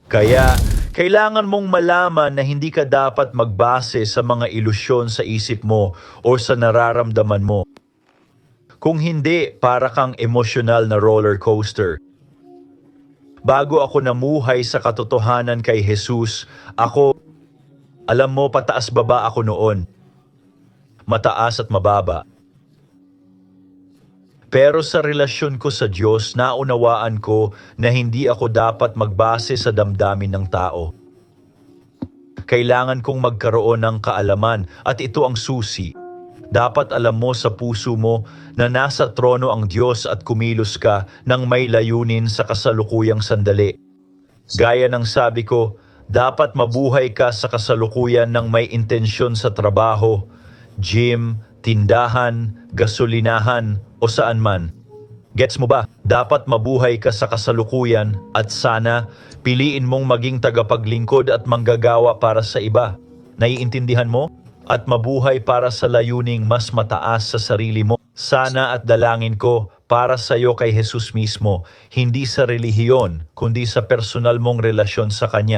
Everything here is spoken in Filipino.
Kaya, kailangan mong malaman na hindi ka dapat magbase sa mga ilusyon sa isip mo o sa nararamdaman mo. Kung hindi, para kang emosyonal na roller coaster. Bago ako namuhay sa katotohanan kay Jesus, alam mo, pataas baba ako noon. Mataas at mababa. Pero sa relasyon ko sa Diyos, naunawaan ko na hindi ako dapat magbase sa damdamin ng tao. Kailangan kong magkaroon ng kaalaman at ito ang susi. Dapat alam mo sa puso mo na nasa trono ang Diyos at kumilos ka ng may layunin sa kasalukuyang sandali. Gaya ng sabi ko, dapat mabuhay ka sa kasalukuyan ng may intensyon sa trabaho, gym, tindahan, gasolinahan o saan man. Gets mo ba? Dapat mabuhay ka sa kasalukuyan at sana piliin mong maging tagapaglingkod at manggagawa para sa iba. Naiintindihan mo? At mabuhay para sa layuning mas mataas sa sarili mo. Sana at dalangin ko para sa iyo kay Jesus mismo, hindi sa relihiyon, kundi sa personal mong relasyon sa Kanya.